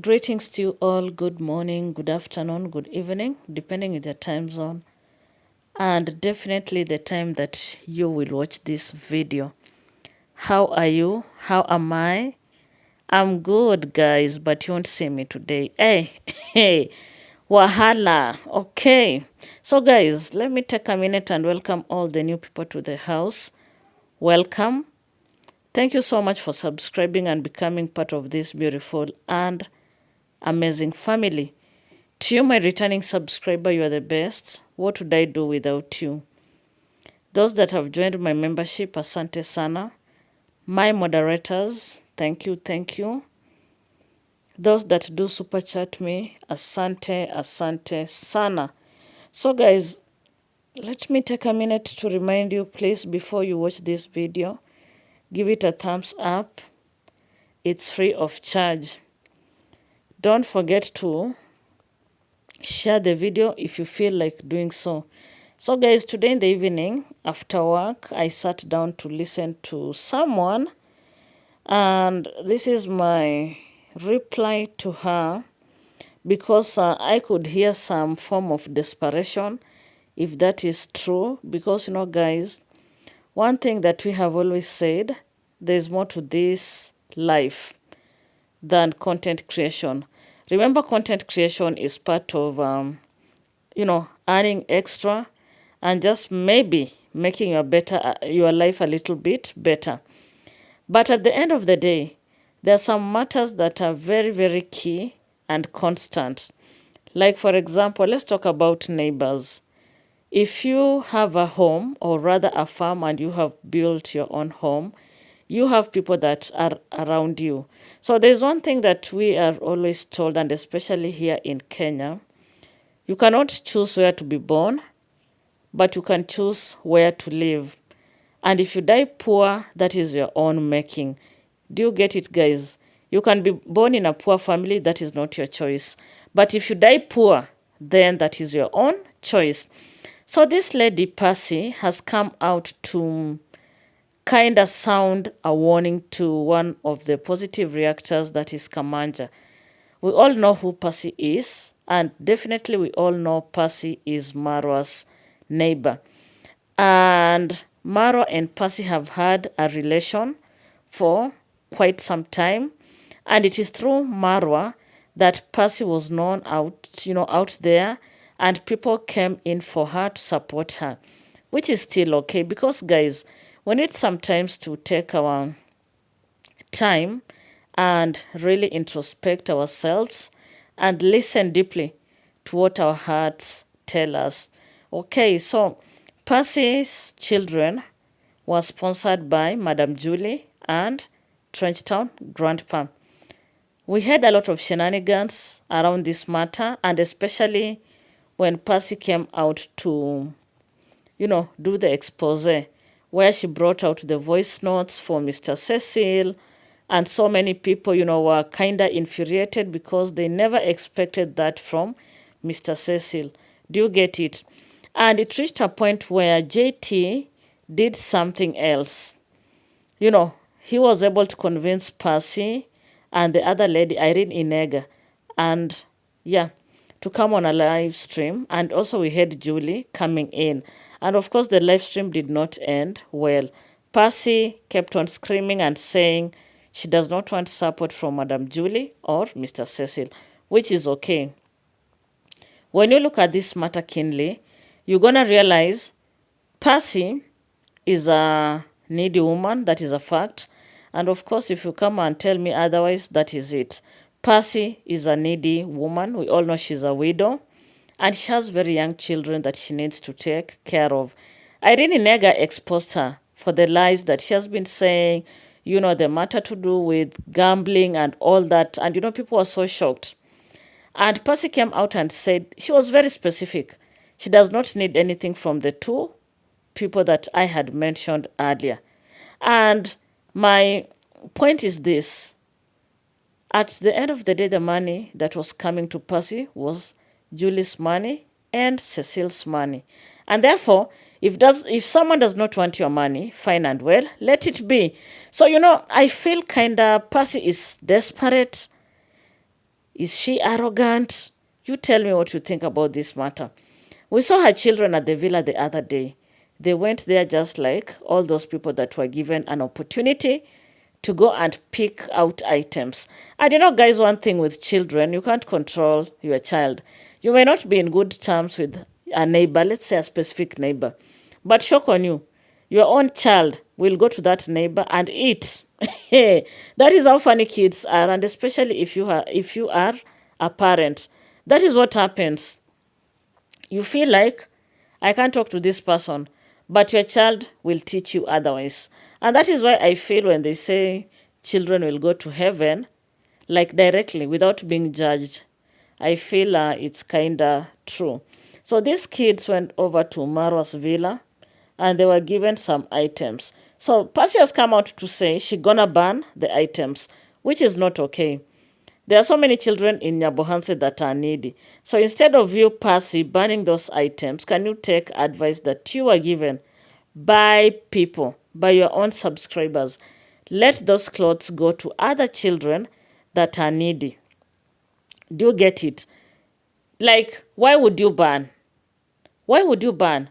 Greetings to you all. Good morning, good afternoon, good evening, depending on your time zone, and definitely the time that you will watch this video. How are you? How am I? I'm good, guys, but you won't see me today. Hey, hey, wahala. Okay. So, guys, let me take a minute and welcome all the new people to the house. Welcome. Thank you so much for subscribing and becoming part of this beautiful and amazing family. To you, my returning subscriber, you are the best. What would I do without you? Those that have joined my membership, asante sana. My moderators, thank you, thank you. Those that do super chat me, asante, asante sana. So guys, let me take a minute to remind you, please, before you watch this video, give it a thumbs up. It's free of charge. Don't forget to share the video if you feel like doing so. So guys, today in the evening after work, I sat down to listen to someone, and this is my reply to her, because I could hear some form of desperation, if that is true. Because guys, one thing that we have always said, there's more to this life than content creation. Remember, content creation is part of earning extra and just maybe making your life a little bit better. But at the end of the day, there are some matters that are very, very key and constant. Like, for example, let's talk about neighbors. If you have a home, or rather a farm, and you have built your own home, you have people that are around you. So there's one thing that we are always told, and especially here in Kenya: you cannot choose where to be born, but you can choose where to live. And if you die poor, that is your own making. Do you get it, guys? You can be born in a poor family, that is not your choice. But if you die poor, then that is your own choice. So this lady, Passy, has come out to kind of sound a warning to one of the positive reactors, that is Kamanja. We all know who Passy is, and definitely we all know Passy is Maros' neighbor. And Maro and Passy have had a relation for quite some time, and it is through Marwa that Passy was known out there, and people came in for her to support her, which is still okay. Because guys, we need sometimes to take our time and really introspect ourselves and listen deeply to what our hearts tell us. Okay, so Passy's children were sponsored by Madam Julie and Trenchtown Grandpa. We had a lot of shenanigans around this matter, and especially when Passy came out to, do the expose, where she brought out the voice notes for Mr. Cecil, and so many people, were kind of infuriated because they never expected that from Mr. Cecil. Do you get it? And it reached a point where JT did something else. He was able to convince Passy and the other lady, Irene Inega, and yeah, to come on a live stream. And also we had Julie coming in. And of course, the live stream did not end well. Passy kept on screaming and saying she does not want support from Madam Julie or Mr. Cecil, which is okay. When you look at this matter keenly, you're going to realize Passy is a needy woman. That is a fact. And of course, if you come and tell me otherwise, that is it. Passy is a needy woman. We all know she's a widow, and she has very young children that she needs to take care of. Irene Nega exposed her for the lies that she has been saying, the matter to do with gambling and all that. And, people were so shocked. And Passy came out and said she was very specific. She does not need anything from the two people that I had mentioned earlier. And my point is this: at the end of the day, the money that was coming to Passy was Julie's money and Cecil's money. And therefore, if someone does not want your money, fine and well, let it be. So, I feel kind of Passy is desperate. Is she arrogant? You tell me what you think about this matter. We saw her children at the villa the other day. They went there just like all those people that were given an opportunity to go and pick out items. And guys, one thing with children, you can't control your child. You may not be in good terms with a neighbor, let's say a specific neighbor, but shock on you, your own child will go to that neighbor and eat. Hey, that is how funny kids are, and especially if you are a parent, that is what happens. You feel like, I can't talk to this person, but your child will teach you otherwise. And that is why I feel when they say children will go to heaven, like directly without being judged, I feel it's kind of true. So these kids went over to Maros villa and they were given some items. So Passy has come out to say she gonna ban the items, which is not okay. There are so many children in Nyabohanse that are needy. So instead of you, Passy, banning those items, can you take advice that you were given by people, by your own subscribers? Let those clothes go to other children that are needy. Do you get it? Like, why would you ban? Why would you ban?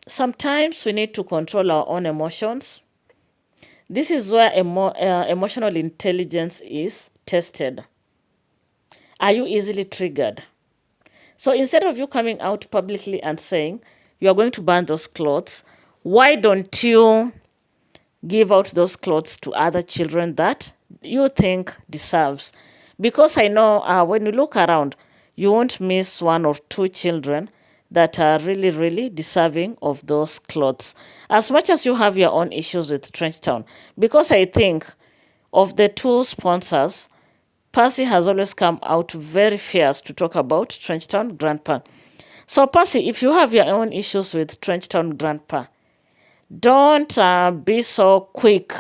Sometimes we need to control our own emotions. This is where emotional intelligence is tested. Are you easily triggered? So instead of you coming out publicly and saying you are going to ban those clothes, why don't you give out those clothes to other children that you think deserves? Because I know when you look around, you won't miss one or two children that are really, really deserving of those clothes. As much as you have your own issues with Trenchtown, because I think of the two sponsors, Passy has always come out very fierce to talk about Trenchtown Grandpa. So Passy, if you have your own issues with Trenchtown Grandpa, don't be so quick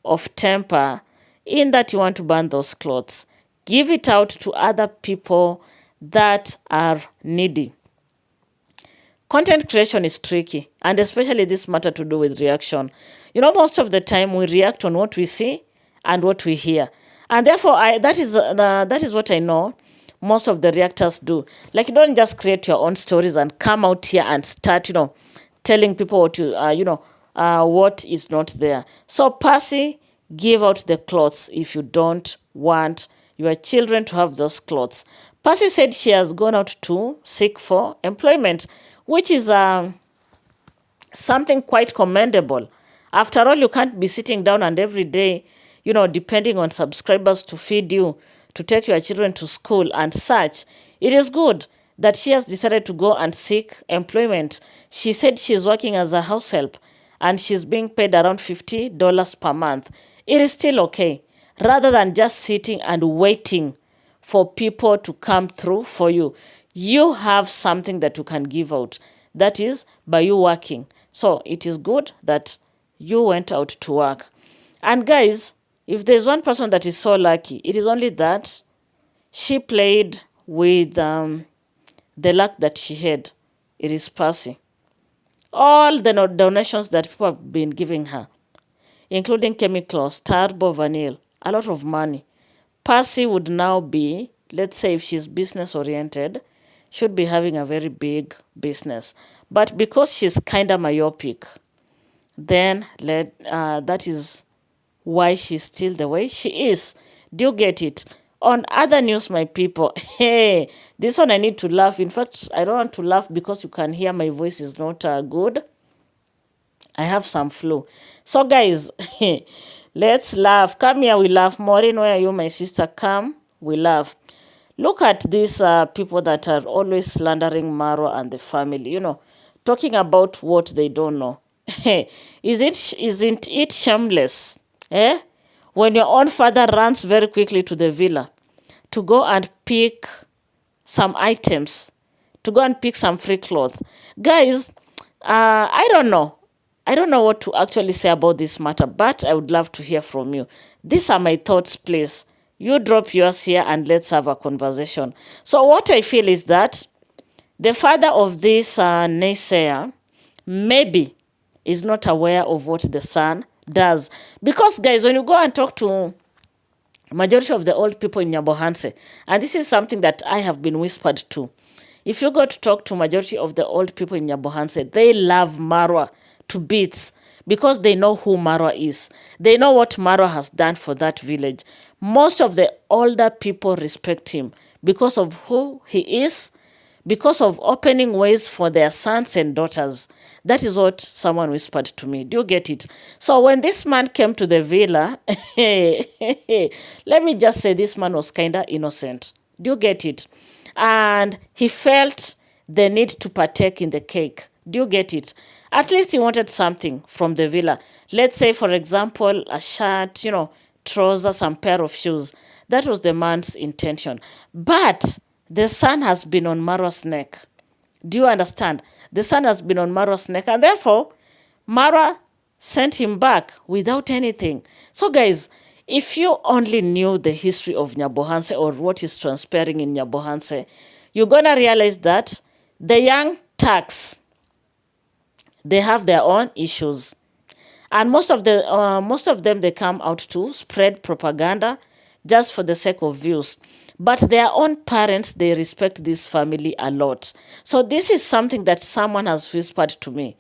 of temper in that you want to ban those clothes. Give it out to other people that are needy. Content creation is tricky, and especially this matter to do with reaction. Most of the time we react on what we see and what we hear. And therefore, that is what I know most of the reactors do. Like, you don't just create your own stories and come out here and start, telling people what what is not there. So Passy, give out the clothes if you don't want your children to have those clothes. Passy said she has gone out to seek for employment, which is something quite commendable. After all, you can't be sitting down and every day, depending on subscribers to feed you, to take your children to school and such. It is good that she has decided to go and seek employment. She said she's working as a house help and she's being paid around $50 per month. It is still okay, rather than just sitting and waiting for people to come through for you. You have something that you can give out. That is by you working. So it is good that you went out to work. And guys, if there's one person that is so lucky, it is only that she played with the luck that she had. It is Passy. All the donations that people have been giving her, including chemicals, turbo, vanilla, a lot of money. Passy would now be, let's say if she's business oriented, should be having a very big business. But because she's kind of myopic, then that is why she's still the way she is. Do you get it? On other news, my people, hey, this one I need to laugh. In fact, I don't want to laugh because you can hear my voice is not good. I have some flu. So guys, let's laugh. Come here, we laugh. Maureen, where are you, my sister? Come, we laugh. Look at these people that are always slandering Maro and the family, talking about what they don't know. Isn't it shameless? When your own father runs very quickly to the villa to go and pick some items, to go and pick some free clothes. Guys, I don't know. I don't know what to actually say about this matter, but I would love to hear from you. These are my thoughts, please. You drop yours here and let's have a conversation. So what I feel is that the father of this naysayer maybe is not aware of what the son does. Because, guys, when you go and talk to Majority of the old people in Nyabohanse, and this is something that I have been whispered to. If you go to talk to majority of the old people in Nyabohanse, they love Marwa to bits because they know who Marwa is. They know what Marwa has done for that village. Most of the older people respect him because of who he is, because of opening ways for their sons and daughters. That is what someone whispered to me. Do you get it? So when this man came to the villa, let me just say this man was kind of innocent. Do you get it? And he felt the need to partake in the cake. Do you get it? At least he wanted something from the villa. Let's say, for example, a shirt, trousers, some pair of shoes. That was the man's intention. But the son has been on Maro's neck. Do you understand? The son has been on Maro's neck, and therefore, Mara sent him back without anything. So, guys, if you only knew the history of Nyabohanse or what is transpiring in Nyabohanse, you're going to realize that the young Turks, they have their own issues. And most of them, they come out to spread propaganda just for the sake of views. But their own parents, they respect this family a lot. So this is something that someone has whispered to me.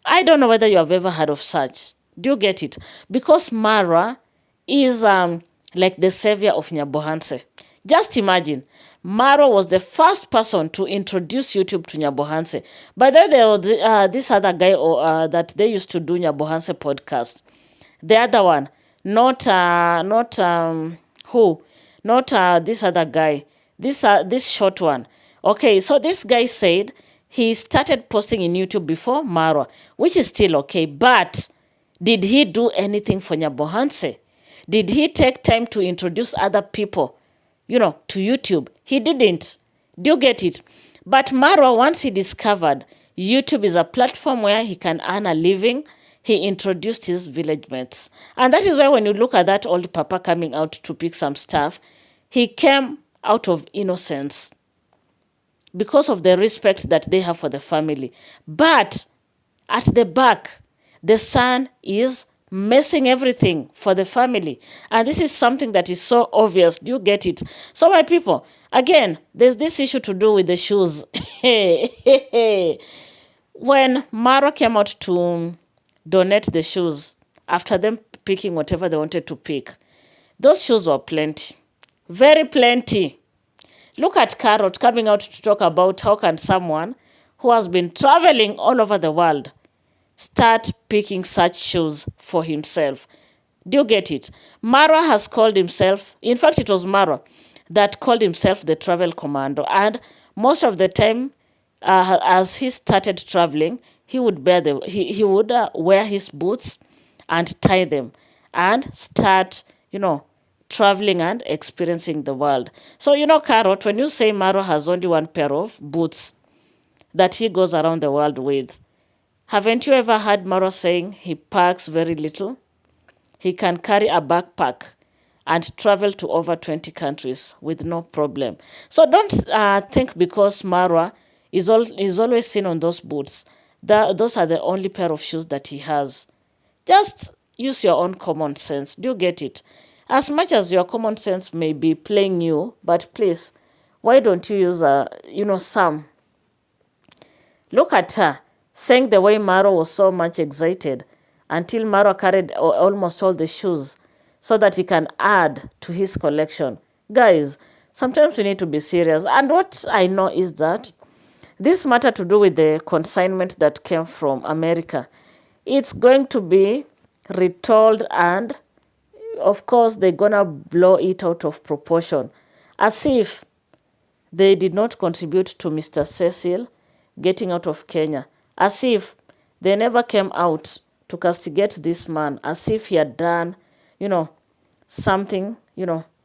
I don't know whether you have ever heard of such. Do you get it? Because Mara is like the savior of Nyabohanse. Just imagine, Maro was the first person to introduce YouTube to Nyabohanse. By the way, there was this other guy that they used to do Nyabohanse podcast. The other one, not this other guy, this short one. Okay, so this guy said he started posting in YouTube before Maro, which is still okay. But did he do anything for Nyabohanse? Did he take time to introduce other people, to YouTube? He didn't. Do you get it? But Maro, once he discovered YouTube is a platform where he can earn a living, he introduced his village mates. And that is why when you look at that old papa coming out to pick some stuff, he came out of innocence because of the respect that they have for the family. But at the back, the son is messing everything for the family. And this is something that is so obvious. Do you get it? So my people, again, there's this issue to do with the shoes. When Maro came out to donate the shoes, after them picking whatever they wanted to pick, those shoes were plenty. Very plenty. Look at Carrot coming out to talk about how can someone who has been traveling all over the world start picking such shoes for himself. Do you get it? Mara has called himself, in fact, it was Mara that called himself the travel commando. And most of the time, as he started traveling, he would wear his boots and tie them and start, traveling and experiencing the world. So, Carrot, when you say Maro has only one pair of boots that he goes around the world with, haven't you ever heard Maro saying he packs very little? He can carry a backpack and travel to over 20 countries with no problem. So don't think because Maro is always seen on those boots, those are the only pair of shoes that he has. Just use your own common sense. Do you get it? As much as your common sense may be playing you, but please, why don't you use some? Look at her, saying the way Maro was so much excited until Maro carried almost all the shoes so that he can add to his collection. Guys, sometimes we need to be serious. And what I know is that this matter to do with the consignment that came from America, it's going to be retold, and of course they're gonna blow it out of proportion as if they did not contribute to Mr. Cecil getting out of Kenya, as if they never came out to castigate this man, as if he had done, something,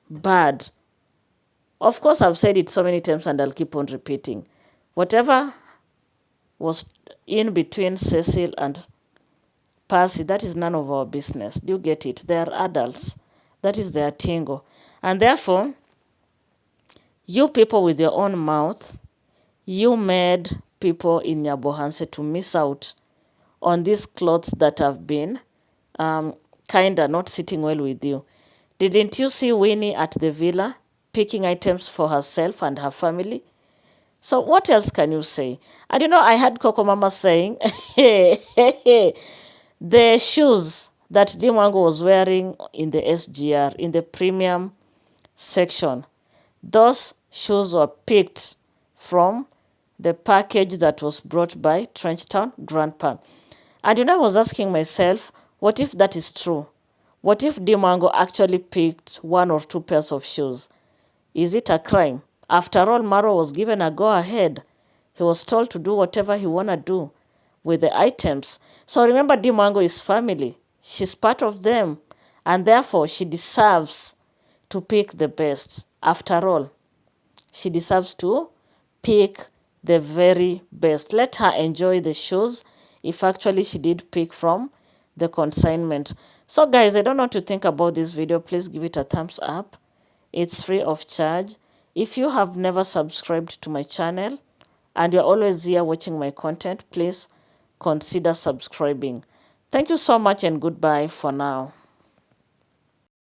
bad. Of course, I've said it so many times and I'll keep on repeating. Whatever was in between Cecil and Passy, that is none of our business. Do you get it? They are adults. That is their tingo. And therefore, you people with your own mouth, you made people in Nyabohanse to miss out on these clothes that have been kind of not sitting well with you. Didn't you see Winnie at the villa picking items for herself and her family? So what else can you say? And I heard Coco Mama saying, the shoes that Dimwango was wearing in the SGR, in the premium section, those shoes were picked from the package that was brought by Trenchtown Grandpa. And I was asking myself, what if that is true? What if Dimango actually picked one or two pairs of shoes? Is it a crime? After all, Maro was given a go-ahead. He was told to do whatever he want to do with the items. So remember, Dimango is family. She's part of them. And therefore, she deserves to pick the best. After all, she deserves to pick the very best. Let her enjoy the shoes if actually she did pick from the consignment. So guys, I don't know what to think about this video. Please give it a thumbs up. It's free of charge. If you have never subscribed to my channel and you're always here watching my content, please consider subscribing. Thank you so much and goodbye for now.